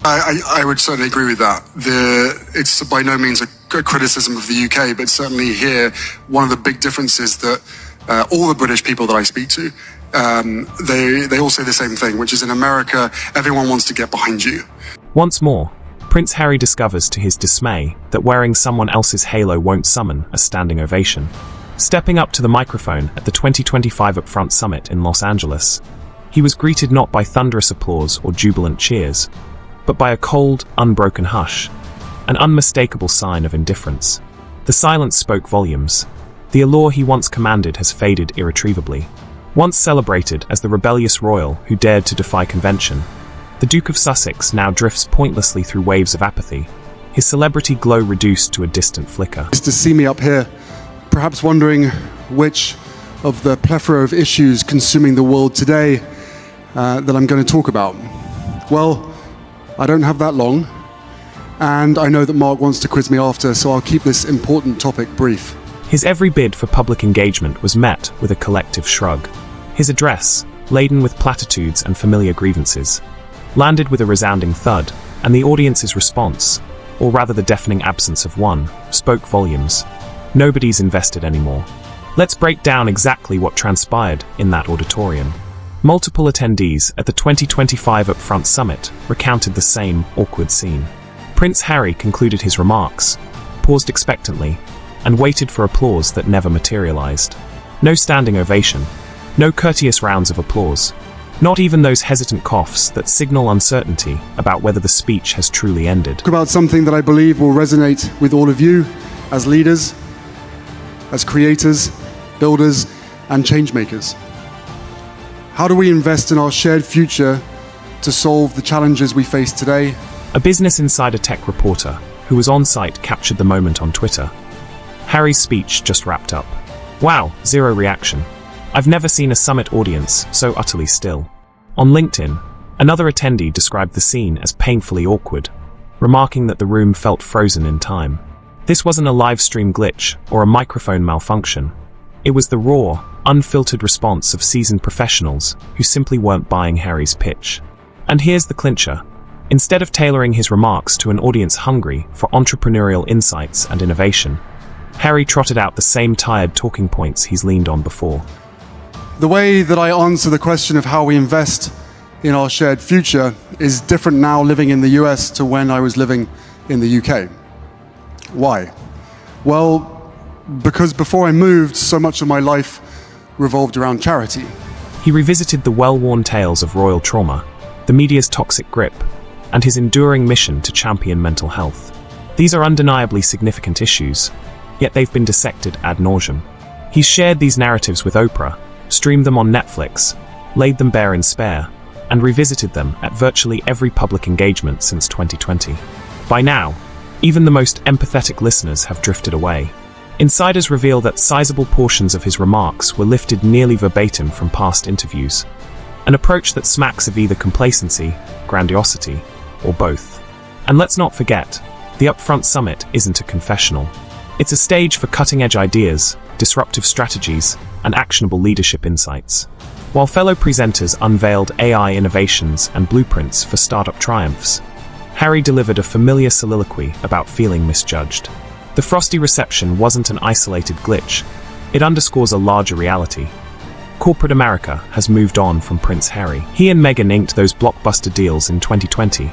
I would certainly agree with that. It's by no means a criticism of the UK, but certainly here, one of the big differences that all the British people that I speak to, they all say the same thing, which is in America, everyone wants to get behind you. Once more, Prince Harry discovers to his dismay that wearing someone else's halo won't summon a standing ovation. Stepping up to the microphone at the 2025 Upfront Summit in Los Angeles, he was greeted not by thunderous applause or jubilant cheers, but by a cold, unbroken hush, an unmistakable sign of indifference. The silence spoke volumes. The allure he once commanded has faded irretrievably. Once celebrated as the rebellious royal who dared to defy convention, the Duke of Sussex now drifts pointlessly through waves of apathy, his celebrity glow reduced to a distant flicker. Is to see me up here, perhaps wondering which of the plethora of issues consuming the world today that I'm going to talk about. Well, I don't have that long, and I know that Mark wants to quiz me after, so I'll keep this important topic brief. His every bid for public engagement was met with a collective shrug. His address, laden with platitudes and familiar grievances, landed with a resounding thud, and the audience's response, or rather the deafening absence of one, spoke volumes. Nobody's invested anymore. Let's break down exactly what transpired in that auditorium. Multiple attendees at the 2025 Upfront Summit recounted the same awkward scene. Prince Harry concluded his remarks, paused expectantly, and waited for applause that never materialized. No standing ovation, no courteous rounds of applause, not even those hesitant coughs that signal uncertainty about whether the speech has truly ended. Talk about something that I believe will resonate with all of you as leaders, as creators, builders, and change makers. How do we invest in our shared future to solve the challenges we face today? A Business Insider tech reporter who was on site captured the moment on Twitter. Harry's speech just wrapped up. Wow, zero reaction. I've never seen a summit audience so utterly still. On LinkedIn, another attendee described the scene as painfully awkward, remarking that the room felt frozen in time. This wasn't a live stream glitch or a microphone malfunction. It was the raw, unfiltered response of seasoned professionals who simply weren't buying Harry's pitch. And here's the clincher. Instead of tailoring his remarks to an audience hungry for entrepreneurial insights and innovation, Harry trotted out the same tired talking points he's leaned on before. The way that I answer the question of how we invest in our shared future is different now living in the US to when I was living in the UK. Why? Well, because before I moved, so much of my life revolved around charity. He revisited the well-worn tales of royal trauma, the media's toxic grip, and his enduring mission to champion mental health. These are undeniably significant issues, yet they've been dissected ad nauseum. He's shared these narratives with Oprah, streamed them on Netflix, laid them bare in Spare, and revisited them at virtually every public engagement since 2020. By now, even the most empathetic listeners have drifted away. Insiders reveal that sizable portions of his remarks were lifted nearly verbatim from past interviews, an approach that smacks of either complacency, grandiosity, or both. And let's not forget, the Upfront Summit isn't a confessional. It's a stage for cutting-edge ideas, disruptive strategies, and actionable leadership insights. While fellow presenters unveiled AI innovations and blueprints for startup triumphs, Harry delivered a familiar soliloquy about feeling misjudged. The frosty reception wasn't an isolated glitch. It underscores a larger reality. Corporate America has moved on from Prince Harry. He and Meghan inked those blockbuster deals in 2020,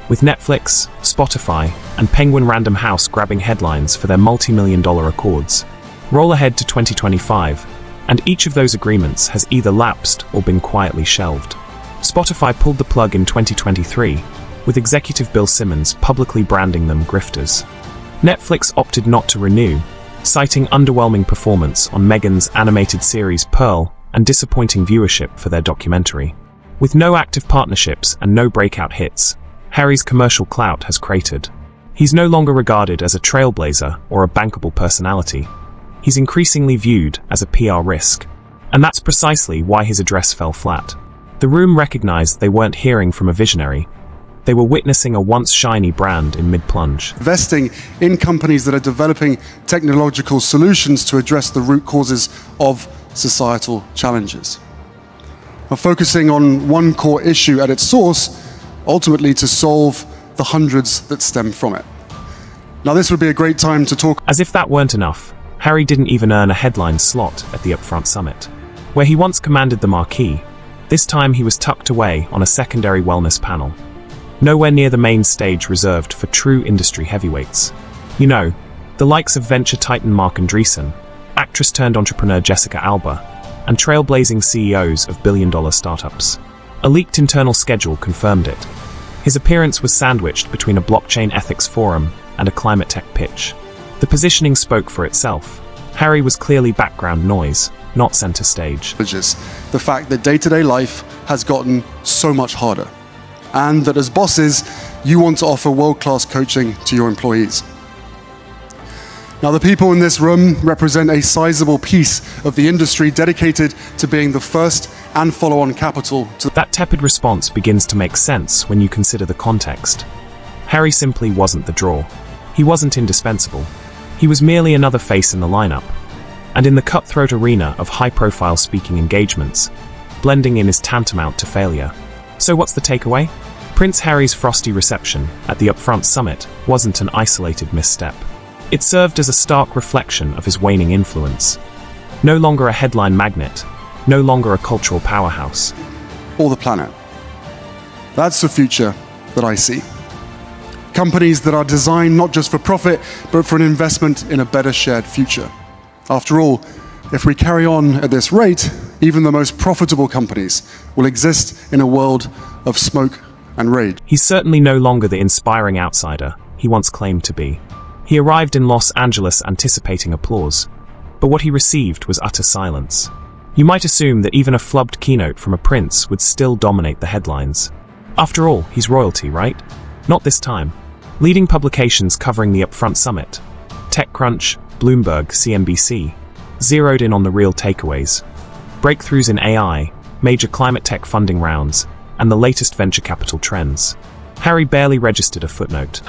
with Netflix, Spotify, and Penguin Random House grabbing headlines for their multi-million-dollar accords. Roll ahead to 2025, and each of those agreements has either lapsed or been quietly shelved. Spotify pulled the plug in 2023, with executive Bill Simmons publicly branding them grifters. Netflix opted not to renew, citing underwhelming performance on Meghan's animated series Pearl and disappointing viewership for their documentary. With no active partnerships and no breakout hits, Harry's commercial clout has cratered. He's no longer regarded as a trailblazer or a bankable personality. He's increasingly viewed as a PR risk. And that's precisely why his address fell flat. The room recognized they weren't hearing from a visionary. They were witnessing a once shiny brand in mid-plunge. Investing in companies that are developing technological solutions to address the root causes of societal challenges. Focusing on one core issue at its source, ultimately to solve the hundreds that stem from it. Now, this would be a great time to talk. As if that weren't enough, Harry didn't even earn a headline slot at the Upfront Summit, where he once commanded the marquee. This time he was tucked away on a secondary wellness panel, nowhere near the main stage reserved for true industry heavyweights. You know, the likes of venture titan Mark Andreessen, actress-turned-entrepreneur Jessica Alba, and trailblazing CEOs of billion-dollar startups. A leaked internal schedule confirmed it. His appearance was sandwiched between a blockchain ethics forum and a climate tech pitch. The positioning spoke for itself. Harry was clearly background noise, not center stage. The fact that day-to-day life has gotten so much harder, and that as bosses, you want to offer world-class coaching to your employees. Now, the people in this room represent a sizable piece of the industry dedicated to being the first and follow-on capital to... That tepid response begins to make sense when you consider the context. Harry simply wasn't the draw. He wasn't indispensable. He was merely another face in the lineup. And in the cutthroat arena of high-profile speaking engagements, blending in is tantamount to failure. So what's the takeaway? Prince Harry's frosty reception at the Upfront Summit wasn't an isolated misstep. It served as a stark reflection of his waning influence. No longer a headline magnet, no longer a cultural powerhouse. Or the planet. That's the future that I see. Companies that are designed not just for profit, but for an investment in a better shared future. After all, if we carry on at this rate, even the most profitable companies will exist in a world of smoke and rage. He's certainly no longer the inspiring outsider he once claimed to be. He arrived in Los Angeles anticipating applause, but what he received was utter silence. You might assume that even a flubbed keynote from a prince would still dominate the headlines. After all, he's royalty, right? Not this time. Leading publications covering the Upfront Summit, TechCrunch, Bloomberg, CNBC, zeroed in on the real takeaways: breakthroughs in AI, major climate tech funding rounds, and the latest venture capital trends. Harry barely registered a footnote.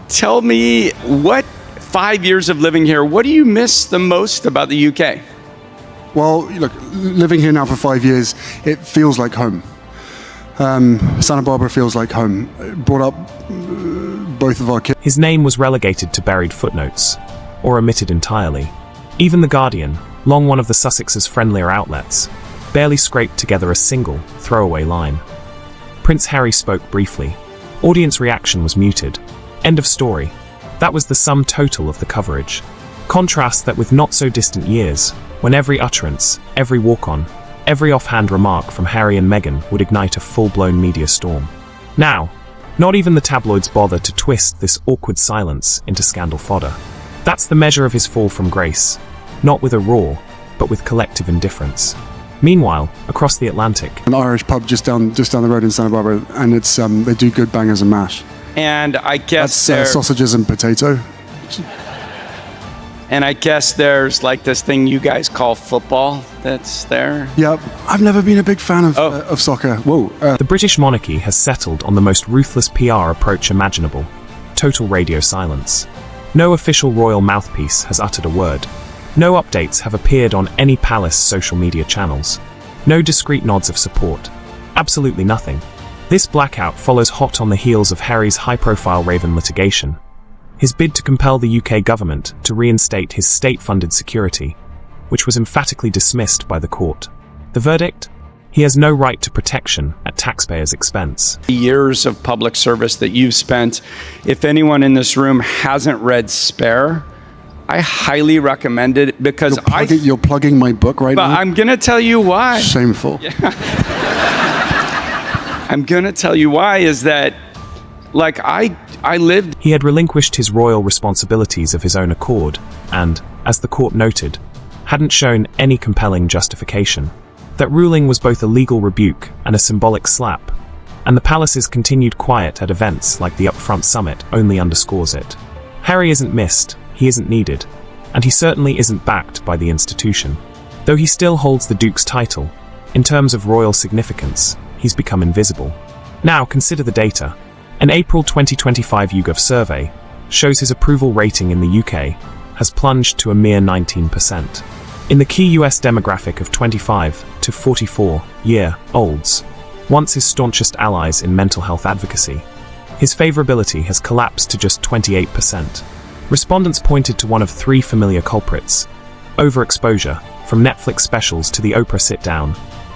Tell me, what 5 years of living here, what do you miss the most about the UK? Well, look, living here now for 5 years, it feels like home. Santa Barbara feels like home. Brought up both of our kids. His name was relegated to buried footnotes, or omitted entirely. Even The Guardian, long one of the Sussex's friendlier outlets, barely scraped together a single, throwaway line. Prince Harry spoke briefly. Audience reaction was muted. End of story. That was the sum total of the coverage. Contrast that with not-so-distant years, when every utterance, every walk-on, every offhand remark from Harry and Meghan would ignite a full-blown media storm. Now, not even the tabloids bother to twist this awkward silence into scandal fodder. That's the measure of his fall from grace, not with a roar, but with collective indifference. Meanwhile, across the Atlantic, an Irish pub just down the road in Santa Barbara, and it's they do good bangers and mash. And I guess that's sausages and potato. And I guess there's like this thing you guys call football that's there. Yeah, I've never been a big fan of soccer. Whoa. The British monarchy has settled on the most ruthless PR approach imaginable: total radio silence. No official royal mouthpiece has uttered a word. No updates have appeared on any palace social media channels. No discreet nods of support. Absolutely nothing. This blackout follows hot on the heels of Harry's high-profile Raven litigation, his bid to compel the UK government to reinstate his state-funded security, which was emphatically dismissed by the court. The verdict? He has no right to protection at taxpayers' expense. Years of public service that you've spent, if anyone in this room hasn't read Spare, I highly recommend it because you're plugging my book right now? But I'm going to tell you why. Shameful. Yeah. I'm going to tell you why is that, like, I lived... He had relinquished his royal responsibilities of his own accord and, as the court noted, hadn't shown any compelling justification. That ruling was both a legal rebuke and a symbolic slap, and the palace's continued quiet at events like the Upfront Summit only underscores it. Harry isn't missed, he isn't needed, and he certainly isn't backed by the institution. Though he still holds the Duke's title, in terms of royal significance, he's become invisible. Now consider the data. An April 2025 YouGov survey shows his approval rating in the UK has plunged to a mere 19%. In the key US demographic of 25 to 44-year-olds, once his staunchest allies in mental health advocacy. His favorability has collapsed to just 28%. Respondents pointed to one of three familiar culprits: overexposure, from Netflix specials to the Oprah sit-down,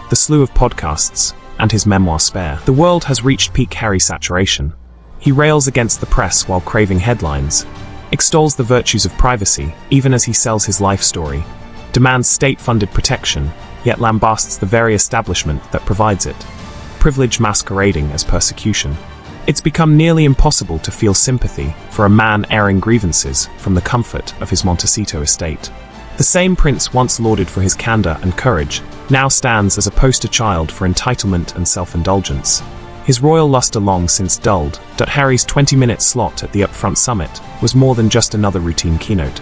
the slew of podcasts, and his memoir Spare. The world has reached peak Harry saturation. He rails against the press while craving headlines, extols the virtues of privacy even as he sells his life story, demands state-funded protection, yet lambasts the very establishment that provides it, privilege masquerading as persecution. It's become nearly impossible to feel sympathy for a man airing grievances from the comfort of his Montecito estate. The same prince once lauded for his candor and courage now stands as a poster child for entitlement and self-indulgence. His royal luster long since dulled, Harry's 20-minute slot at the Upfront Summit was more than just another routine keynote.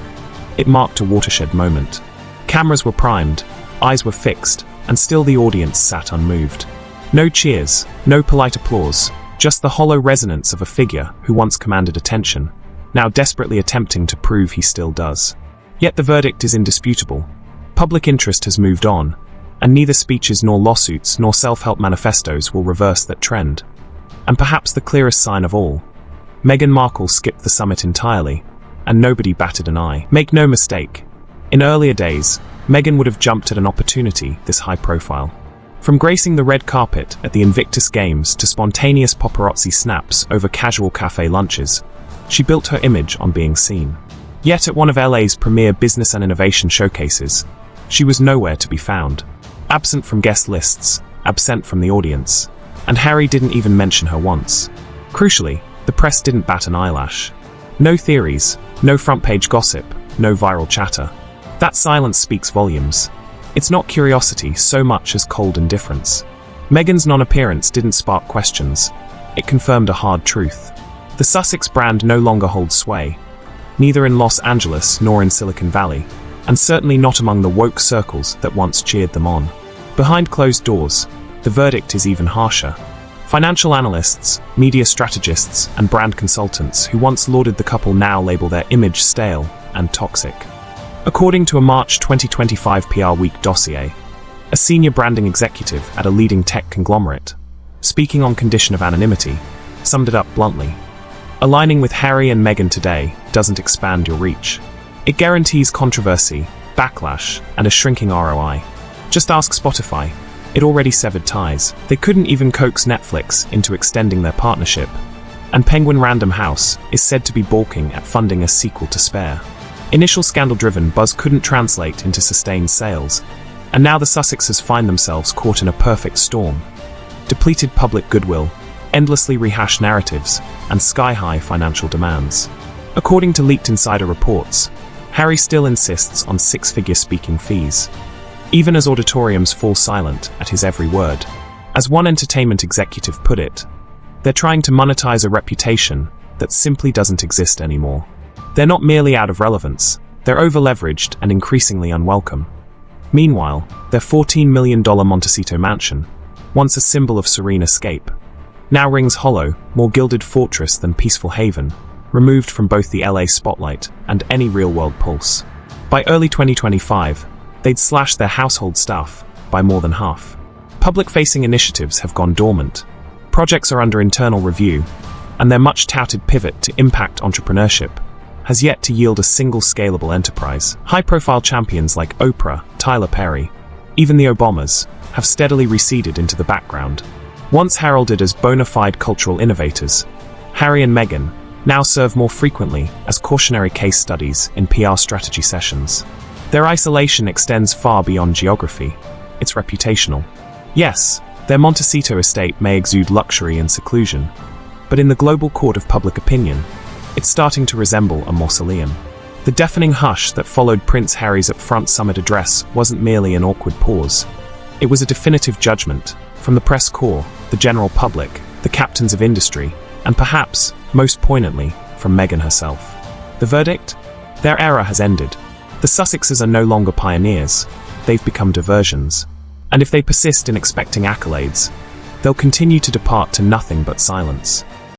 It marked a watershed moment. Cameras were primed, eyes were fixed, and still the audience sat unmoved. No cheers, no polite applause, just the hollow resonance of a figure who once commanded attention, now desperately attempting to prove he still does. Yet the verdict is indisputable. Public interest has moved on, and neither speeches nor lawsuits nor self-help manifestos will reverse that trend. And perhaps the clearest sign of all, Meghan Markle skipped the summit entirely, and nobody batted an eye. Make no mistake, in earlier days, Meghan would have jumped at an opportunity this high profile. From gracing the red carpet at the Invictus Games to spontaneous paparazzi snaps over casual cafe lunches, she built her image on being seen. Yet at one of LA's premier business and innovation showcases, she was nowhere to be found. Absent from guest lists, absent from the audience, and Harry didn't even mention her once. Crucially, the press didn't bat an eyelash. No theories, no front-page gossip, no viral chatter. That silence speaks volumes. It's not curiosity so much as cold indifference. Meghan's non-appearance didn't spark questions. It confirmed a hard truth. The Sussex brand no longer holds sway, neither in Los Angeles nor in Silicon Valley, and certainly not among the woke circles that once cheered them on. Behind closed doors, the verdict is even harsher. Financial analysts, media strategists, and brand consultants who once lauded the couple now label their image stale and toxic. According to a March 2025 PR Week dossier, a senior branding executive at a leading tech conglomerate, speaking on condition of anonymity, summed it up bluntly: aligning with Harry and Meghan today doesn't expand your reach. It guarantees controversy, backlash, and a shrinking ROI. Just ask Spotify. It already severed ties. They couldn't even coax Netflix into extending their partnership. And Penguin Random House is said to be balking at funding a sequel to Spare. Initial scandal-driven buzz couldn't translate into sustained sales, and now the Sussexes find themselves caught in a perfect storm. Depleted public goodwill, endlessly rehashed narratives, and sky-high financial demands. According to leaked insider reports, Harry still insists on six-figure speaking fees, even as auditoriums fall silent at his every word. As one entertainment executive put it, they're trying to monetize a reputation that simply doesn't exist anymore. They're not merely out of relevance, they're over-leveraged and increasingly unwelcome. Meanwhile, their $14 million Montecito mansion, once a symbol of serene escape, now rings hollow, more gilded fortress than peaceful haven, removed from both the LA spotlight and any real-world pulse. By early 2025, they'd slashed their household staff by more than half. Public-facing initiatives have gone dormant. Projects are under internal review, and their much-touted pivot to impact entrepreneurship has yet to yield a single scalable enterprise. High-profile champions like Oprah, Tyler Perry, even the Obamas, have steadily receded into the background. Once heralded as bona fide cultural innovators, Harry and Meghan now serve more frequently as cautionary case studies in PR strategy sessions. Their isolation extends far beyond geography. It's reputational. Yes, their Montecito estate may exude luxury and seclusion, but in the global court of public opinion, it's starting to resemble a mausoleum. The deafening hush that followed Prince Harry's Upfront Summit address wasn't merely an awkward pause. It was a definitive judgment from the press corps, the general public, the captains of industry, and perhaps, most poignantly, from Meghan herself. The verdict? Their era has ended. The Sussexes are no longer pioneers. They've become diversions. And if they persist in expecting accolades, they'll continue to depart to nothing but silence.